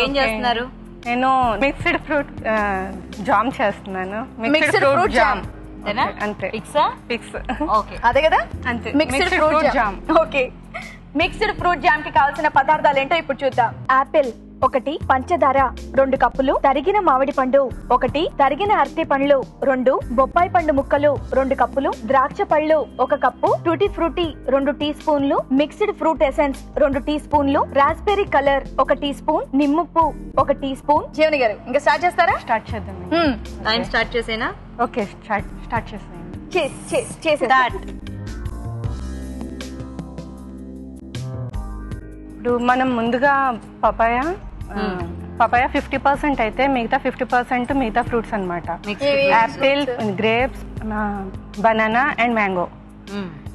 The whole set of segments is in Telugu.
ఏం చేస్తున్నారు? నేను మిక్స్డ్ ఫ్రూట్ జామ్ చేస్తున్నాను. మిక్స్డ్ ఫ్రూట్ జామ్ అంతే. ఫిక్స్ ఓకే, అదే కదా అంతే. Mixed fruit jam. Okay, mixed fruit jam కి కావాల్సిన పదార్థాలు ఏంటో ఇప్పుడు చూద్దాం. యాపిల్ 1, పంచదార 2 కప్పులు, తరిగిన మామిడి పండు 1, తరిగిన అరటి పండ్లు 2, బొప్పాయి పండు ముక్కలు 2 కప్పులు, ద్రాక్ష పళ్ళు 1 కప్పు, టూటీ ఫ్రూటీ 2 టీ స్పూన్లు, మిక్స్డ్ ఫ్రూట్ ఎసెన్స్ 2 టీ స్పూన్లు, రాస్బెర్రీ కలర్ 1 టీ స్పూన్, నిమ్మప్పు 1 టీ స్పూన్. జీవని గారు ఇంకా స్టార్ట్ చేస్తారా? స్టార్ట్ చేద్దాం. టైం స్టార్ట్ చేసేనా? ఓకే, స్టార్ట్ చేసేయండి. ఇప్పుడు మనం ముందుగా పపాయ 50% అయితే మిగతా 50% మిగతా ఫ్రూట్స్ అన్నమాట. Apple, grapes, banana and mango.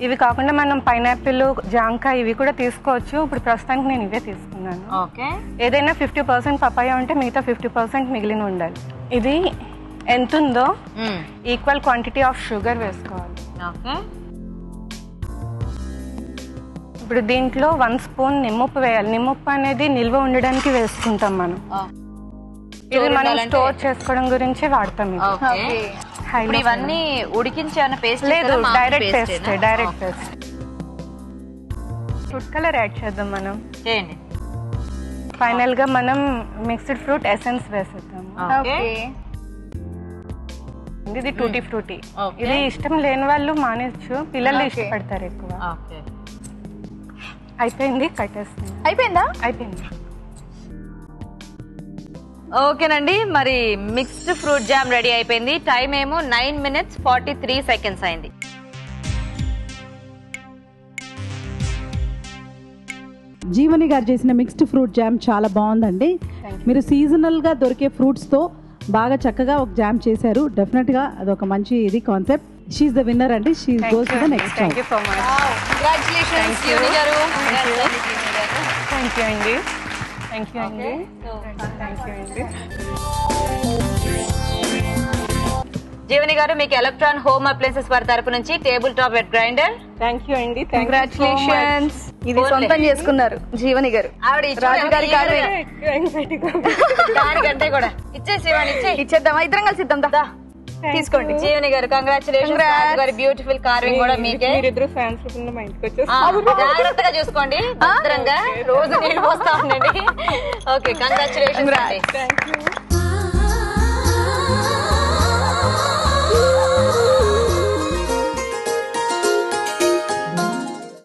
ఇవి కాకుండా మనం పైనాపిల్, జాంకాయ ఇవి కూడా తీసుకోవచ్చు. ఇప్పుడు ప్రస్తుతానికి నేను ఇవే తీసుకున్నాను. ఏదైనా 50% పపాయ ఉంటే మిగతా 50% మిగిలిన ఉండాలి. ఇది ఎంత ఉందో ఈక్వల్ క్వాంటిటీ ఆఫ్ షుగర్ వేసుకోవాలి. ఇప్పుడు దీంట్లో 1 స్పూన్ నిమ్మప్పు వేయాలి. నిమ్మప్పు అనేది నిల్వ ఉండడానికి వేసుకుంటాం మనం. ఇది మనం స్టోర్ చేసుకోవడం గురించి వాడతాం. ఇవన్నీ ఉడికించే పేస్ట్ లేదు, direct paste. Food colour add చేద్దాం మనం. ఫైనల్ గా మనం మిక్స్డ్ ఫ్రూట్ ఎసెన్స్ వేసేద్దాం. ఇది టూటీ ఫ్రూటీ. ఇది ఇష్టం లేని వాళ్ళు మానేచ్చు, పిల్లలు ఇష్టపడతారు ఎక్కువ. అయిపోయింది, కట్టేస్తుంది. అయిపోయిందా? అయిపోయింది. ఓకేనండి, మరి మిక్స్డ్ ఫ్రూట్ జామ్ రెడీ అయిపోయింది. టైం ఏమో 9 minutes 43 seconds అయింది. జీవని గారు చేసిన మిక్స్డ్ ఫ్రూట్ జామ్ చాలా బాగుందండి. మీరు సీజనల్ గా దొరికే ఫ్రూట్స్ తో బాగా చక్కగా ఒక జామ్ చేశారు. డెఫినెట్ గా అదొక మంచి ఇది concept. She is the winner అండి. She goes to the next round. Thank you so much. Congratulations Jeevani గారు. థాంక్యూ అండి. థాంక్యూ అండి. థాంక్యూ అండి. జీవని గారు, మీకు ఎలక్ట్రాన్ హోమ్ అప్లయన్సెస్ వారి తరపు నుంచి table top wet grinder. Thank you అండి. కంగ్రాట్యులేషన్స్. ఇది సొంతం చేసుకున్నారు జీవని గారు. రాజుగారి దానికంటే కూడా ఇచ్చేద్దామా? ఇద్దరం కలిసి ఇద్దాం. తీసుకోండి జీవని గారు. కంగ్రాచులేషన్స్. గారి బ్యూటిఫుల్ కార్వింగ్ కూడా మీకే. జాగ్రత్తగా చూసుకోండి, భద్రంగా రోజు నీళ్ళు పోస్తా ఉండండి. Okay, congratulations.